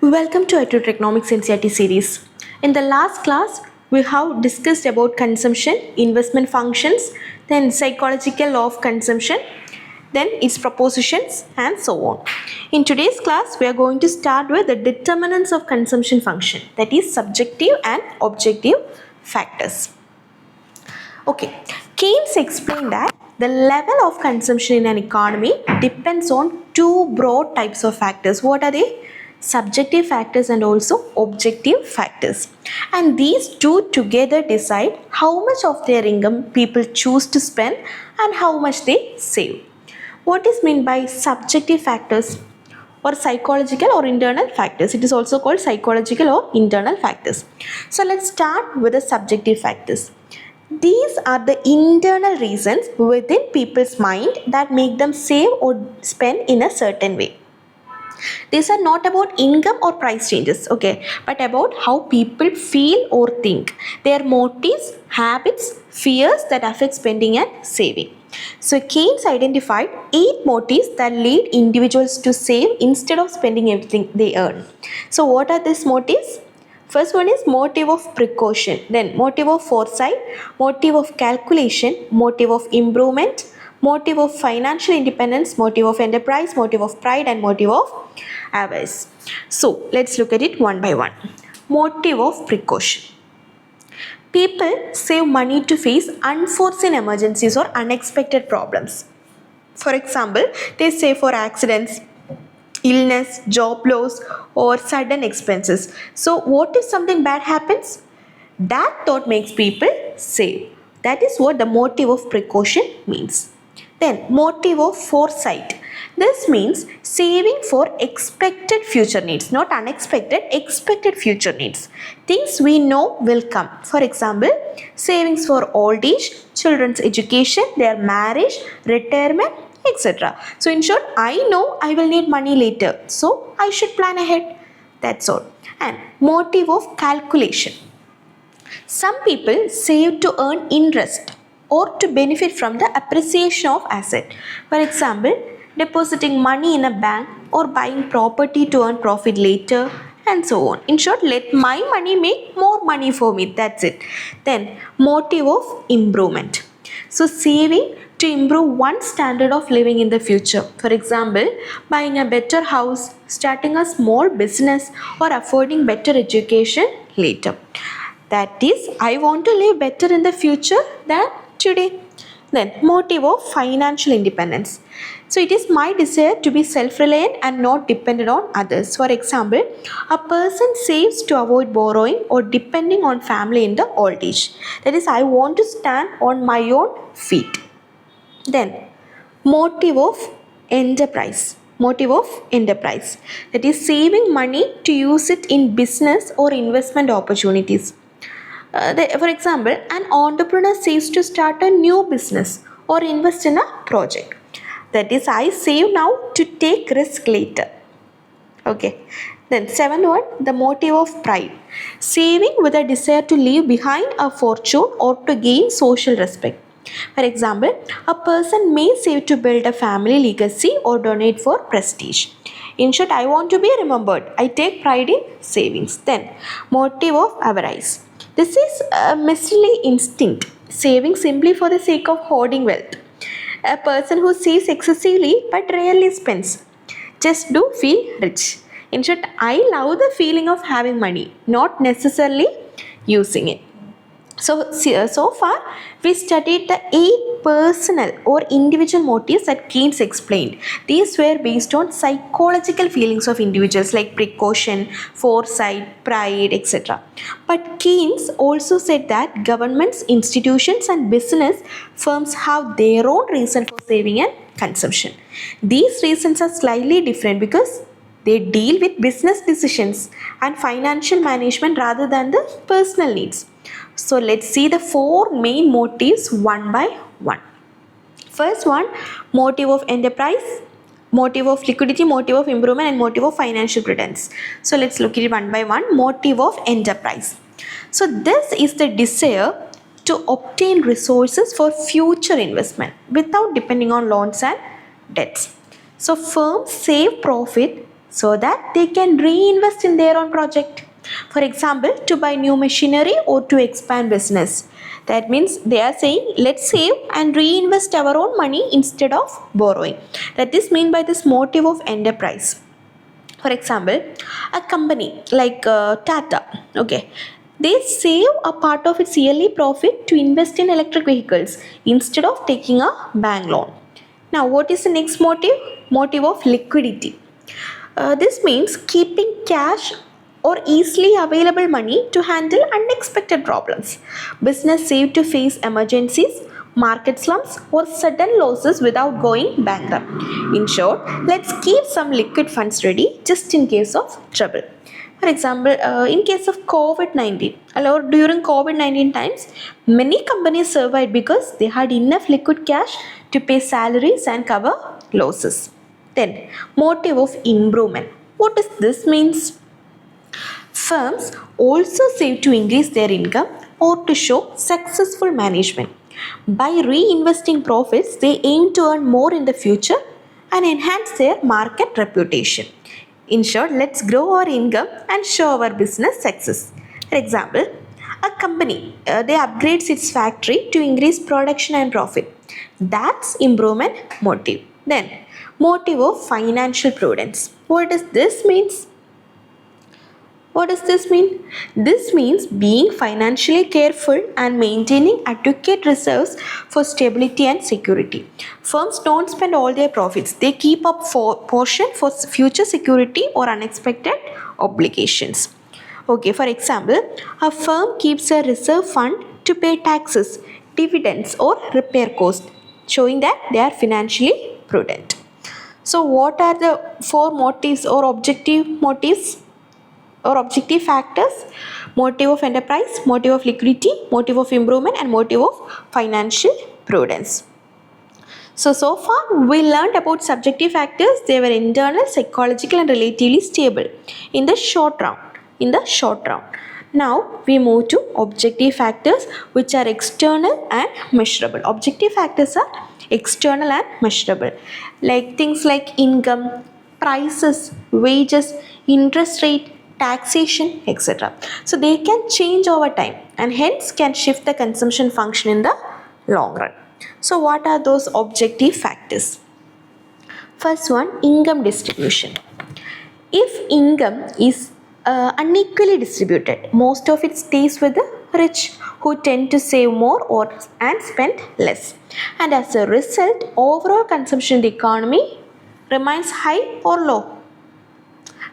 Welcome to i-TUTOR Economics NCERT series. In the last class, we have discussed about consumption, investment functions, then psychological law of consumption, then its propositions and so on. In today's class, we are going to start with the determinants of consumption function, that is subjective and objective factors. Okay, Keynes explained that the level of consumption in an economy depends on two broad types of factors. What are they? Subjective factors and also objective factors. And these two together decide how much of their income people choose to spend and how much they save. What is meant by subjective factors or psychological or internal factors? It is also called psychological or internal factors. So let's start with the subjective factors. These are the internal reasons within people's mind that make them save or spend in a certain way. These are not about income or price changes, okay, but about how people feel or think, their motives, habits, fears that affect spending and saving. So Keynes identified 8 motives that lead individuals to save instead of spending everything they earn. So what are these motives? First one is motive of precaution, then motive of foresight, motive of calculation, motive of improvement, motive of financial independence, motive of enterprise, motive of pride and motive of avarice. So let's look at it one by one. Motive of precaution. People save money to face unforeseen emergencies or unexpected problems. For example, they save for accidents, illness, job loss or sudden expenses. So what if something bad happens? That thought makes people save. That is what the motive of precaution means. Then motive of foresight. This means saving for expected future needs, not unexpected, expected future needs. Things we know will come. For example, savings for old age, children's education, their marriage, retirement, etc. So in short, I know I will need money later, so I should plan ahead. That's all. And motive of calculation. Some people save to earn interest or to benefit from the appreciation of asset. For example, depositing money in a bank or buying property to earn profit later and so on. In short, let my money make more money for me. That's it. Then motive of improvement. So saving to improve one's standard of living in the future. For example, buying a better house, starting a small business or affording better education later. That is, I want to live better in the future than today. Then motive of financial independence. So it is my desire to be self-reliant and not dependent on others. For example, a person saves to avoid borrowing or depending on family in the old age. That is, I want to stand on my own feet. Then motive of enterprise. Motive of enterprise. That is saving money to use it in business or investment opportunities. For example, an entrepreneur saves to start a new business or invest in a project. That is, I save now to take risk later. Okay. Then 7th one, the motive of pride. Saving with a desire to leave behind a fortune or to gain social respect. For example, a person may save to build a family legacy or donate for prestige. In short, I want to be remembered. I take pride in savings. Then motive of avarice. This is a miserly instinct, saving simply for the sake of hoarding wealth. A person who saves excessively but rarely spends. Just do feel rich. In short, I love the feeling of having money, not necessarily using it. So far, we studied the 8 personal or individual motives that Keynes explained. These were based on psychological feelings of individuals like precaution, foresight, pride, etc. But Keynes also said that governments, institutions and business firms have their own reason for saving and consumption. These reasons are slightly different because they deal with business decisions and financial management rather than the personal needs. So let's see the 4 main motives one by one. First one, motive of enterprise, motive of liquidity, motive of improvement and motive of financial prudence. So let's look at it one by one. Motive of enterprise. So this is the desire to obtain resources for future investment without depending on loans and debts. So firms save profit so that they can reinvest in their own project. For example, to buy new machinery or to expand business. That means they are saying, let's save and reinvest our own money instead of borrowing. That is meant by this motive of enterprise. For example, a company like Tata, okay, they save a part of its yearly profit to invest in electric vehicles instead of taking a bank loan. Now, what is the next motive? Motive of liquidity. This means keeping cash or easily available money to handle unexpected problems. Business save to face emergencies, market slumps, or sudden losses without going bankrupt. In short, let's keep some liquid funds ready just in case of trouble. For example, in case of COVID-19, or during COVID-19 times, many companies survived because they had enough liquid cash to pay salaries and cover losses. Then, motive of improvement. What does this means? Firms also save to increase their income or to show successful management. By reinvesting profits, they aim to earn more in the future and enhance their market reputation. In short, let's grow our income and show our business success. For example, a company, they upgrades its factory to increase production and profit. That's improvement motive. Then, motive of financial prudence. What does this mean? What does this mean? This means being financially careful and maintaining adequate reserves for stability and security. Firms don't spend all their profits. They keep up portion for future security or unexpected obligations. Okay, for example, a firm keeps a reserve fund to pay taxes, dividends or repair costs, showing that they are financially prudent. So what are the four motives or objective motives? Or objective factors? Motive of enterprise, motive of liquidity, motive of improvement, and motive of financial prudence. So far we learned about subjective factors. They were internal, psychological and relatively stable in the short round. Now we move to objective factors, which are external and measurable. Objective factors are external and measurable, like things like income, prices, wages, interest rate, taxation, etc. So they can change over time and hence can shift the consumption function in the long run. So what are those objective factors? First one, income distribution. If income is unequally distributed, most of it stays with the rich, who tend to save more and spend less. And as a result, overall consumption in the economy remains high or low.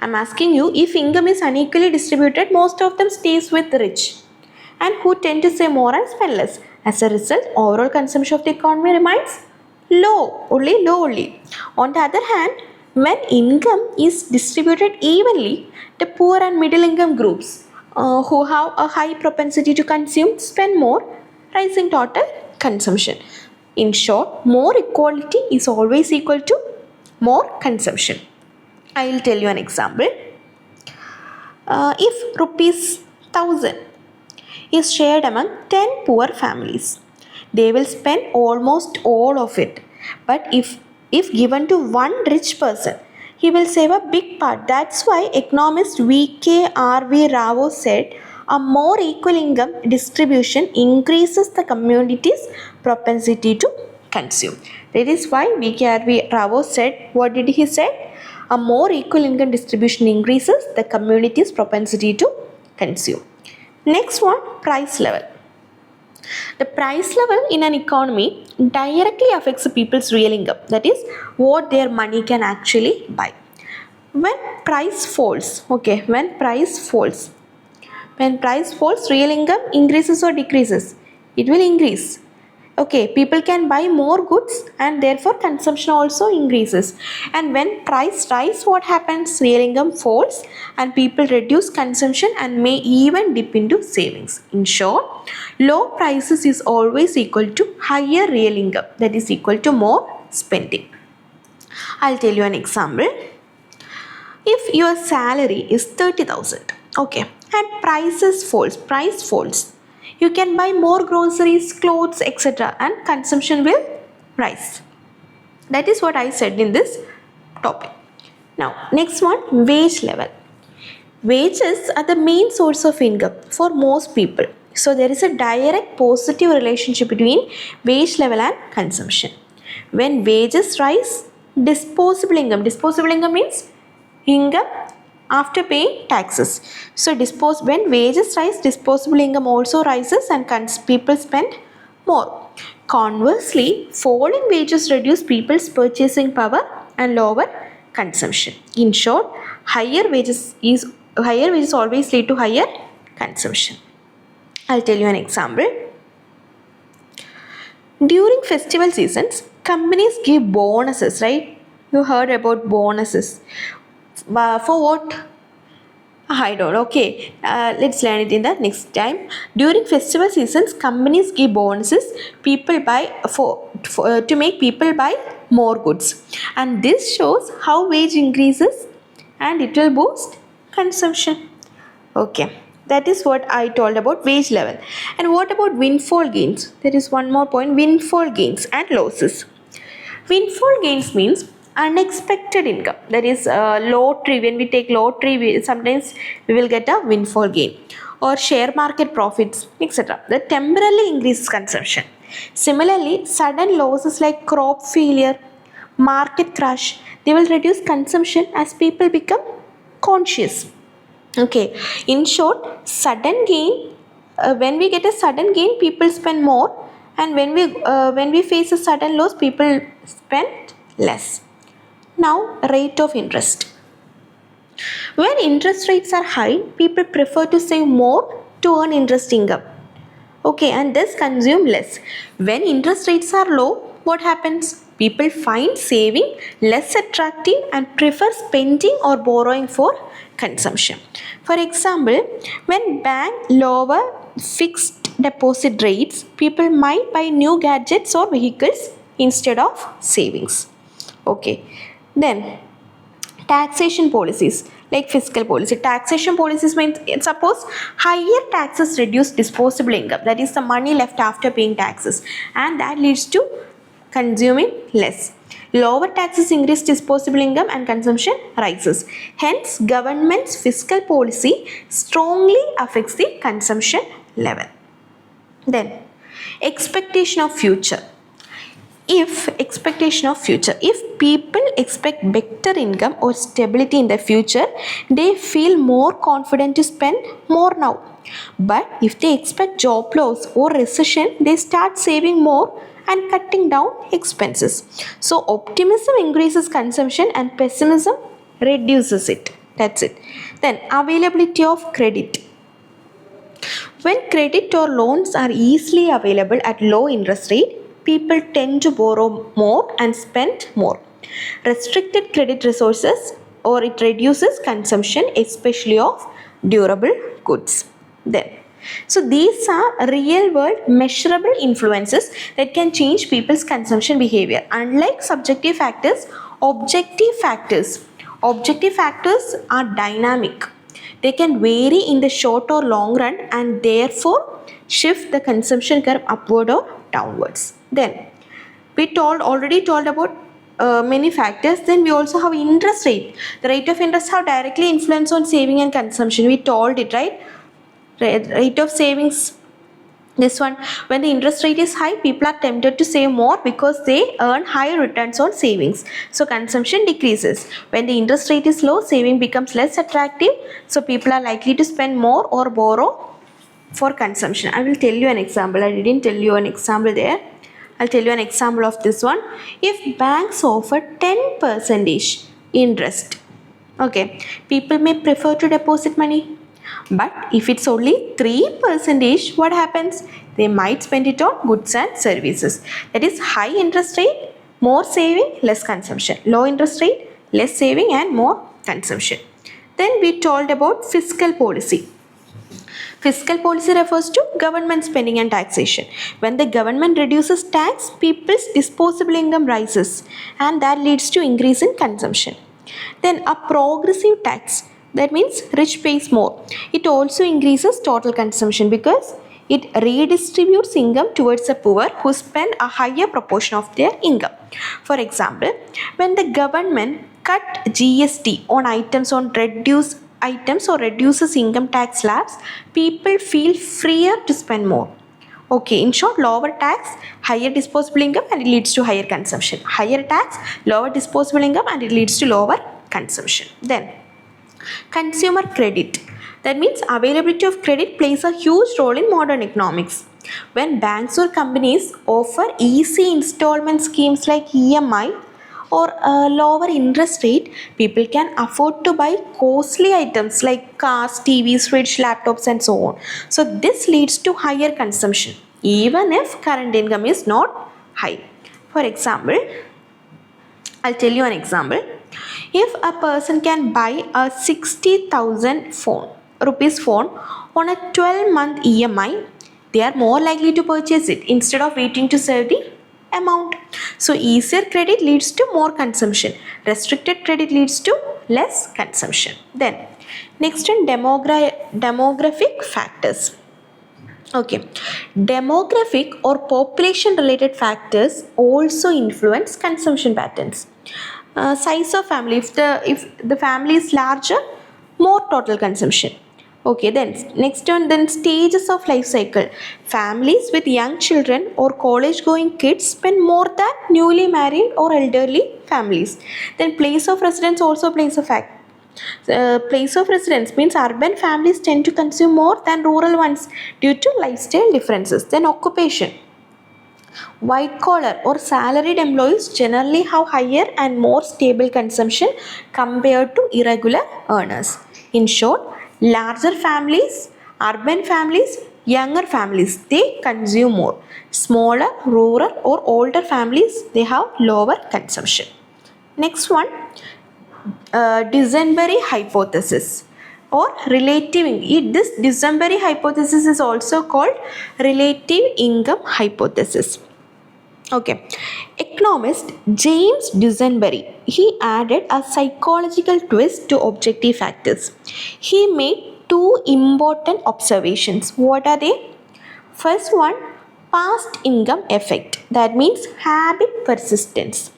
I'm asking you, if income is unequally distributed, most of them stays with the rich and who tend to save more and spend less. As a result, overall consumption of the economy remains low only. On the other hand, when income is distributed evenly, the poor and middle income groups who have a high propensity to consume spend more, rising total consumption. In short, more equality is always equal to more consumption. I will tell you an example. If rupees 1000 is shared among 10 poor families, they will spend almost all of it. But if given to one rich person, he will save a big part. That's why economist V.K.R.V. Rao said a more equal income distribution increases the community's propensity to consume. That is why V.K.R.V. Rao said, what did he say? A more equal income distribution increases the community's propensity to consume. Next one, price level. The price level in an economy directly affects the people's real income, that is, what their money can actually buy. When price falls, real income increases or decreases? It will increase. Okay, people can buy more goods and therefore consumption also increases. And when price rise, what happens? Real income falls and people reduce consumption and may even dip into savings. In short, low prices is always equal to higher real income, that is equal to more spending. I'll tell you an example. If your salary is 30,000, okay, and price falls, you can buy more groceries, clothes, etc. and consumption will rise. That is what I said in this topic. Now, next one, wage level. Wages are the main source of income for most people. So there is a direct positive relationship between wage level and consumption. When wages rise, disposable income means income after paying taxes. So when wages rise, disposable income also rises and people spend more. Conversely, falling wages reduce people's purchasing power and lower consumption. In short, higher wages always lead to higher consumption. I'll tell you an example. During festival seasons, companies give bonuses, right? You heard about bonuses. For what? I don't know. Okay, let's learn it in the next time. During festival seasons, companies give bonuses. People buy to make people buy more goods, and this shows how wage increases, and it will boost consumption. Okay, that is what I told about wage level. And what about windfall gains? There is one more point: windfall gains and losses. Windfall gains means unexpected income. That is lottery. When we take lottery, sometimes we will get a windfall gain, or share market profits, etc. That temporarily increases consumption. Similarly, sudden losses like crop failure, market crash, they will reduce consumption as people become conscious. Okay, in short, sudden gain. When we get a sudden gain, people spend more, and when we face a sudden loss, people spend less. Now, rate of interest. When interest rates are high, people prefer to save more to earn interest income. Okay, and thus consume less. When interest rates are low, what happens? People find saving less attractive and prefer spending or borrowing for consumption. For example, when banks lower fixed deposit rates, people might buy new gadgets or vehicles instead of savings. Okay. Then, taxation policies like fiscal policy. Taxation policies means, suppose higher taxes reduce disposable income, that is the money left after paying taxes, and that leads to consuming less. Lower taxes increase disposable income and consumption rises. Hence, government's fiscal policy strongly affects the consumption level. Then, expectation of future. If people expect better income or stability in the future, they feel more confident to spend more now. But if they expect job loss or recession, they start saving more and cutting down expenses. So optimism increases consumption and pessimism reduces it. That's it. Then availability of credit. When credit or loans are easily available at low interest rate, people tend to borrow more and spend more. Restricted credit resources, or it reduces consumption, especially of durable goods. So these are real world measurable influences that can change people's consumption behavior. Unlike subjective factors, objective factors are dynamic. They can vary in the short or long run and therefore shift the consumption curve upward or downwards. Then we already told about many factors. Then we also have interest rate. The rate of interest have directly influence on saving and consumption. We told it, right? Rate of savings. This one, when the interest rate is high, people are tempted to save more because they earn higher returns on savings. So consumption decreases. When the interest rate is low, saving becomes less attractive. So people are likely to spend more or borrow for consumption. I will tell you an example. I didn't tell you an example there. I'll tell you an example of this one. If banks offer 10% interest, okay, people may prefer to deposit money. But if it's only 3%, what happens? They might spend it on goods and services. That is high interest rate, more saving, less consumption. Low interest rate, less saving and more consumption. Then we told about fiscal policy. Fiscal policy refers to government spending and taxation. When the government reduces tax, people's disposable income rises and that leads to increase in consumption. Then a progressive tax, that means rich pays more. It also increases total consumption because it redistributes income towards the poor who spend a higher proportion of their income. For example, when the government cut GST on items or reduces income tax slabs, people feel freer to spend more. Okay, in short, lower tax, higher disposable income, and it leads to higher consumption. Higher tax, lower disposable income, and it leads to lower consumption. Then, consumer credit. That means availability of credit plays a huge role in modern economics. When banks or companies offer easy installment schemes like EMI or a lower interest rate, people can afford to buy costly items like cars, TVs, fridge, laptops, and so on. So this leads to higher consumption even if current income is not high. For example, I'll tell you an example. If a person can buy a 60,000 rupees phone on a 12-month EMI, they are more likely to purchase it instead of waiting to save the amount. So easier credit leads to more consumption. Restricted credit leads to less consumption. Then next one, demographic factors. Okay, demographic or population related factors also influence consumption patterns. Size of family, if the family is larger, more total consumption. Okay, then next one, then stages of life cycle. Families with young children or college going kids spend more than newly married or elderly families. Then place of residence also plays a factor. Place of residence means urban families tend to consume more than rural ones due to lifestyle differences. Then occupation. White collar or salaried employees generally have higher and more stable consumption compared to irregular earners. In short, larger families, urban families, younger families, they consume more. Smaller, rural or older families, they have lower consumption. Next one, December hypothesis or this December hypothesis is also called relative income hypothesis. Okay, economist James Dusenberry, he added a psychological twist to objective factors. He made two important observations. What are they? First one, past income effect. That means habit persistence.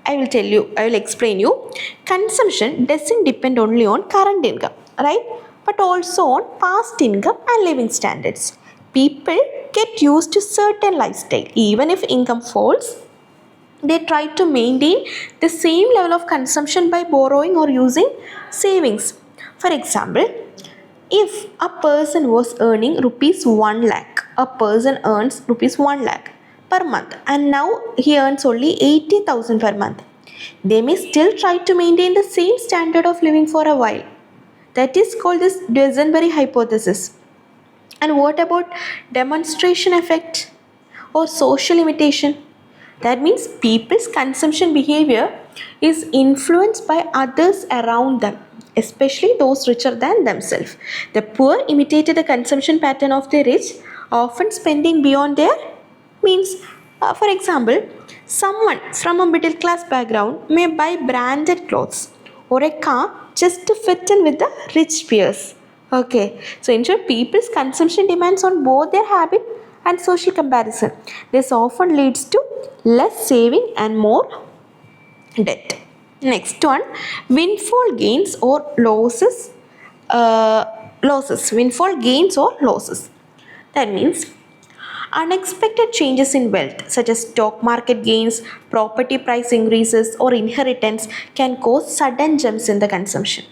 I will explain you. Consumption doesn't depend only on current income, right? But also on past income and living standards. People get used to certain lifestyle. Even if income falls, they try to maintain the same level of consumption by borrowing or using savings. For example, if a person was earning rupees 1 lakh, a person earns rupees 1 lakh per month and now he earns only 80,000 per month. They may still try to maintain the same standard of living for a while. That is called this Dusenberry hypothesis. And what about demonstration effect or social imitation? That means people's consumption behavior is influenced by others around them, especially those richer than themselves. The poor imitated the consumption pattern of the rich, often spending beyond their means. For example, someone from a middle class background may buy branded clothes or a car just to fit in with the rich peers. Okay, so in short, people's consumption demands on both their habit and social comparison. This often leads to less saving and more debt. Next one, windfall gains or losses. Windfall gains or losses. That means unexpected changes in wealth such as stock market gains, property price increases or inheritance can cause sudden jumps in the consumption.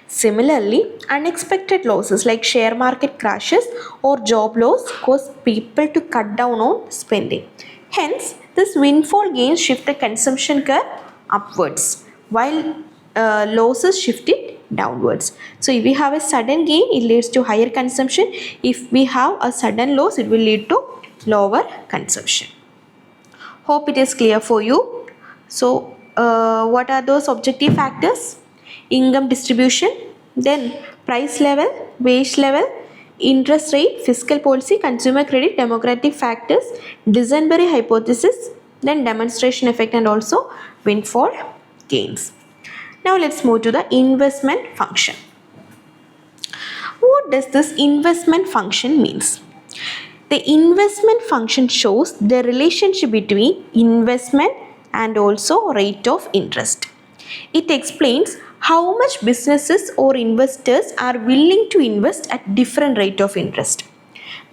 Similarly, unexpected losses like share market crashes or job loss cause people to cut down on spending. Hence, this windfall gains shift the consumption curve upwards while losses shift it downwards. So if we have a sudden gain, it leads to higher consumption. If we have a sudden loss, it will lead to lower consumption. Hope it is clear for you. So what are those objective factors? Income distribution, then price level, wage level, interest rate, fiscal policy, consumer credit, demographic factors, Dusenberry hypothesis, then demonstration effect and also windfall gains. Now let's move to the investment function. What does this investment function means? The investment function shows the relationship between investment and also rate of interest. It explains how much businesses or investors are willing to invest at different rate of interest.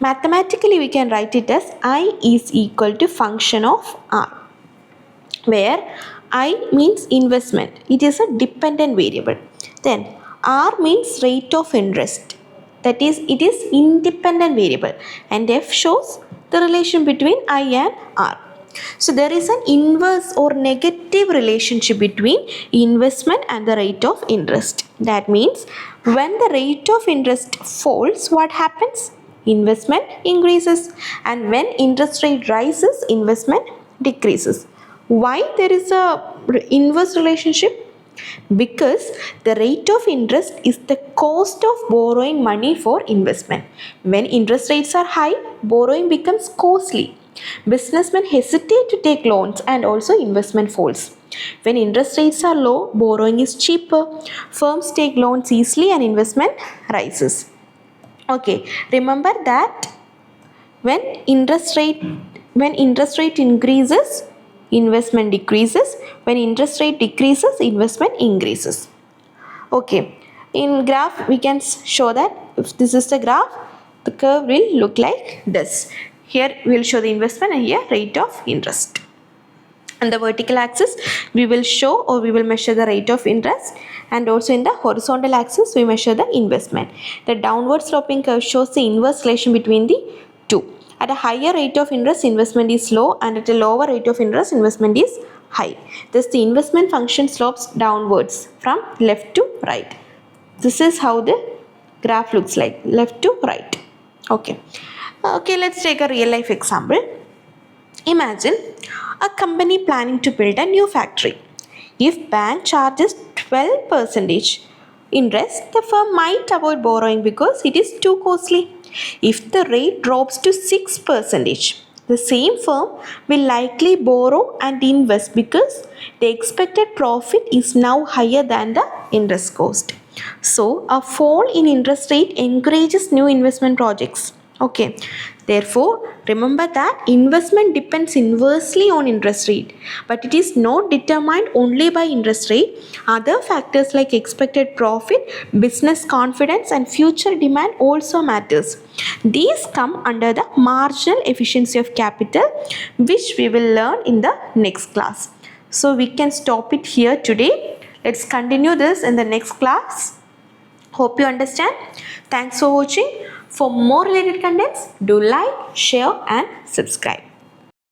Mathematically, we can write it as I is equal to function of R, where I means investment. It is a dependent variable. Then R means rate of interest. That is, it is independent variable. And F shows the relation between I and R. So there is an inverse or negative relationship between investment and the rate of interest. That means when the rate of interest falls, what happens? Investment increases, and when interest rate rises, investment decreases. Why there is a inverse relationship? Because the rate of interest is the cost of borrowing money for investment. When interest rates are high, borrowing becomes costly. Businessmen hesitate to take loans and also investment falls. When interest rates are low, borrowing is cheaper. Firms take loans easily and investment rises. Okay, remember that when interest rate increases, investment decreases. When interest rate decreases, investment increases. Okay, in graph we can show that if this is the graph, the curve will look like this. Here we will show the investment and here rate of interest. On the vertical axis we will show or we will measure the rate of interest, and also in the horizontal axis we measure the investment. The downward sloping curve shows the inverse relation between the two. At a higher rate of interest, investment is low, and at a lower rate of interest, investment is high. Thus the investment function slopes downwards from left to right. This is how the graph looks like, left to right. Okay, let's take a real life example. Imagine a company planning to build a new factory. If bank charges 12% interest, the firm might avoid borrowing because it is too costly. If the rate drops to 6%, the same firm will likely borrow and invest because the expected profit is now higher than the interest cost. So, a fall in interest rate encourages new investment projects. Okay, therefore remember that investment depends inversely on interest rate, but it is not determined only by interest rate. Other factors like expected profit, business confidence and future demand also matters. These come under the marginal efficiency of capital, which we will learn in the next class. So we can stop it here today. Let's continue this in the next class. Hope you understand. Thanks for watching. For more related contents, do like, share and subscribe.